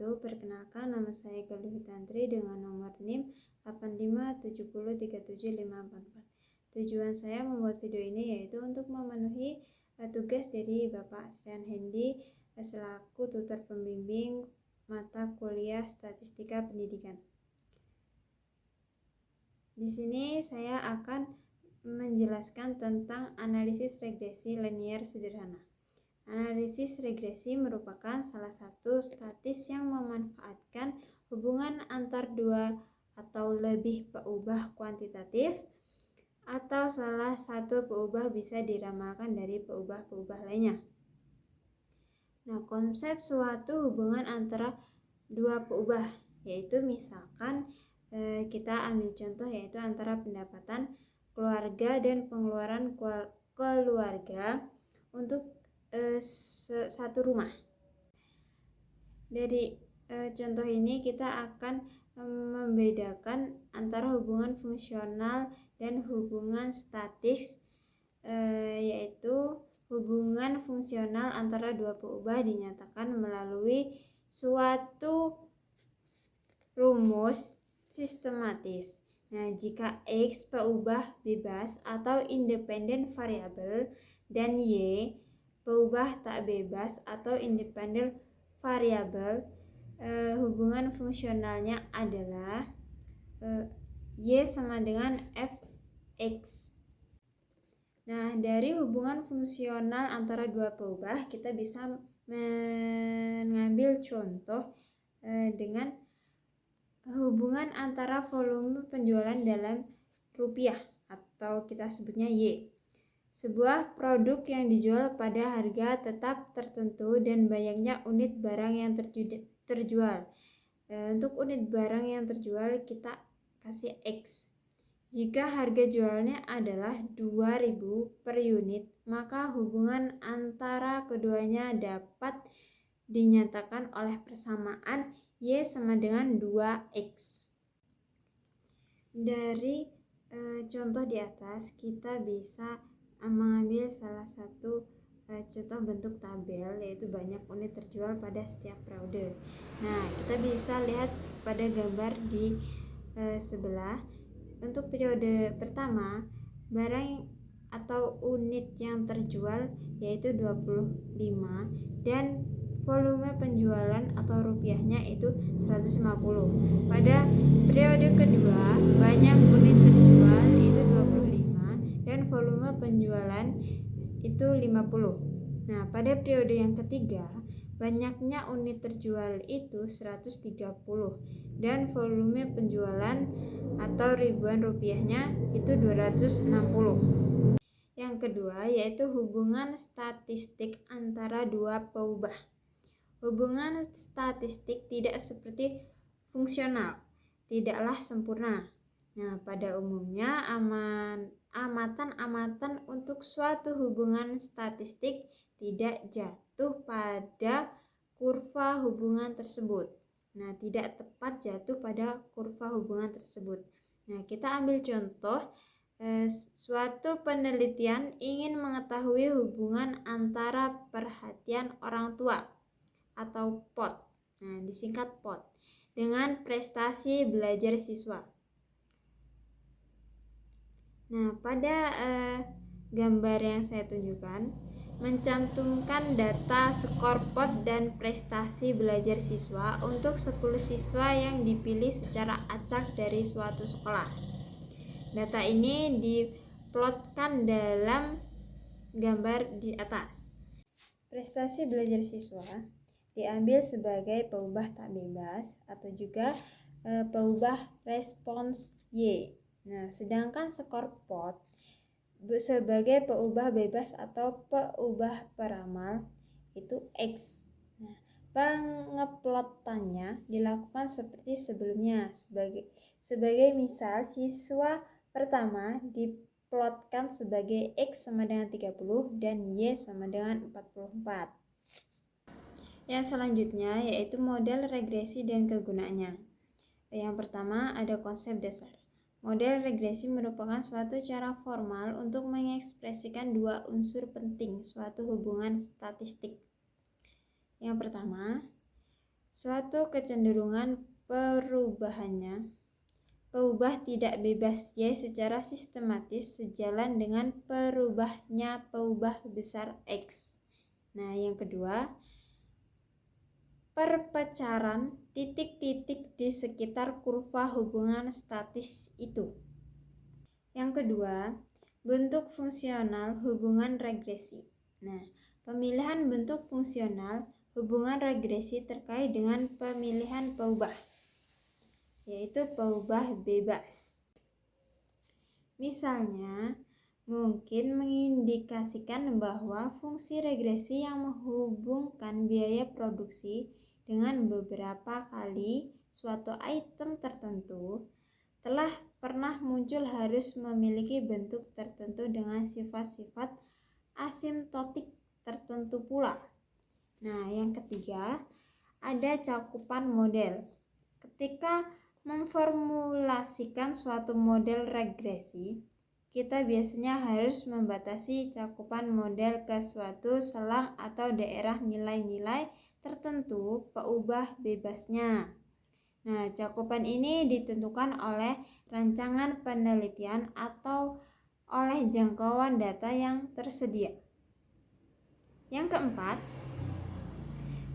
wabarakatuh. Perkenalkan, nama saya Galuh Tantri dengan nomor NIM 857037544. Tujuan saya membuat video ini yaitu untuk memenuhi tugas dari Bapak Srian Hendy selaku tutor pembimbing mata kuliah Statistika Pendidikan. Di sini saya akan menjelaskan tentang analisis regresi linier sederhana. Analisis regresi merupakan salah satu statis yang memanfaatkan hubungan antar dua atau lebih peubah kuantitatif atau salah satu peubah bisa diramalkan dari peubah-peubah lainnya. Nah, konsep suatu hubungan antara dua peubah yaitu misalkan kita ambil contoh yaitu antara pendapatan keluarga dan pengeluaran keluarga untuk satu rumah. Dari contoh ini kita akan membedakan antara hubungan fungsional dan hubungan statis, yaitu hubungan fungsional antara dua peubah dinyatakan melalui suatu rumus sistematis. Nah, jika X peubah bebas atau independen variabel dan Y peubah tak bebas atau independen variabel, hubungan fungsionalnya adalah Y sama dengan Fx. Nah, dari hubungan fungsional antara dua peubah kita bisa mengambil contoh dengan hubungan antara volume penjualan dalam rupiah atau kita sebutnya Y. Sebuah produk yang dijual pada harga tetap tertentu dan banyaknya unit barang yang terjual. Untuk unit barang yang terjual kita kasih X. Jika harga jualnya adalah 2.000 per unit, maka hubungan antara keduanya dapat dinyatakan oleh persamaan Y sama dengan 2X. Dari contoh di atas kita bisa mengambil salah satu contoh bentuk tabel yaitu banyak unit terjual pada setiap periode. Nah, kita bisa lihat pada gambar di sebelah. Untuk periode pertama, barang atau unit yang terjual yaitu 25 dan volume penjualan atau rupiahnya itu 150. Pada periode kedua, banyak unit terjual itu 25 dan volume penjualan itu 50. Nah, pada periode yang ketiga, banyaknya unit terjual itu 130 dan volume penjualan atau ribuan rupiahnya itu 260. Yang kedua yaitu hubungan statistik antara dua peubah. Hubungan statistik tidak seperti fungsional, tidaklah sempurna. Nah, pada umumnya amatan-amatan untuk suatu hubungan statistik tidak jatuh pada kurva hubungan tersebut. Nah, tidak tepat jatuh pada kurva hubungan tersebut. Nah, kita ambil contoh suatu penelitian ingin mengetahui hubungan antara perhatian orang tua atau POT, nah disingkat POT, dengan prestasi belajar siswa. Nah, pada gambar yang saya tunjukkan mencantumkan data skor POT dan prestasi belajar siswa untuk 10 siswa yang dipilih secara acak dari suatu sekolah. Data ini diplotkan dalam gambar di atas. Prestasi belajar siswa diambil sebagai peubah tak bebas atau juga peubah respons Y. Nah, sedangkan skor POT sebagai peubah bebas atau peubah peramal itu X. Nah, pengeplotannya dilakukan seperti sebelumnya. Sebagai misal, siswa pertama diplotkan sebagai X sama dengan 30 dan Y sama dengan 44. Yang selanjutnya yaitu model regresi dan kegunaannya. Yang pertama ada konsep dasar. Model regresi merupakan suatu cara formal untuk mengekspresikan dua unsur penting suatu hubungan statistik. Yang pertama, Suatu kecenderungan peubah tidak bebas Y secara sistematis sejalan dengan peubah besar X. Nah, yang kedua, perpecaran titik-titik di sekitar kurva hubungan statis itu. Yang kedua, bentuk fungsional hubungan regresi. Nah, pemilihan bentuk fungsional hubungan regresi terkait dengan pemilihan peubah, yaitu peubah bebas. Misalnya, mungkin mengindikasikan bahwa fungsi regresi yang menghubungkan biaya produksi dengan beberapa kali suatu item tertentu telah pernah muncul harus memiliki bentuk tertentu dengan sifat-sifat asimptotik tertentu pula. Nah, yang ketiga, ada cakupan model. Ketika memformulasikan suatu model regresi, kita biasanya harus membatasi cakupan model ke suatu selang atau daerah nilai-nilai tertentu peubah bebasnya. Nah, cakupan ini ditentukan oleh rancangan penelitian atau oleh jangkauan data yang tersedia. Yang keempat,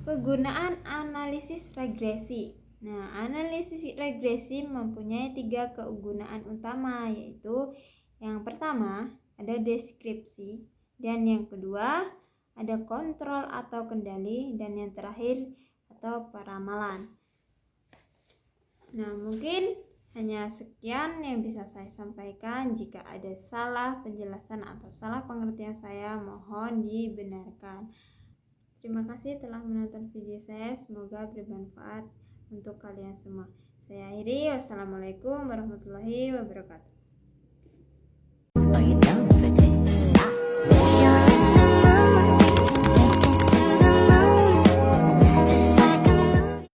penggunaan analisis regresi. Nah, analisis regresi mempunyai 3 kegunaan utama, yaitu yang pertama ada deskripsi, dan yang kedua ada kontrol atau kendali, dan yang terakhir atau peramalan. Nah, mungkin hanya sekian yang bisa saya sampaikan. Jika ada salah penjelasan atau salah pengertian saya, mohon dibenarkan. Terima kasih telah menonton video saya, semoga bermanfaat untuk kalian semua. Saya akhiri, wassalamualaikum warahmatullahi wabarakatuh.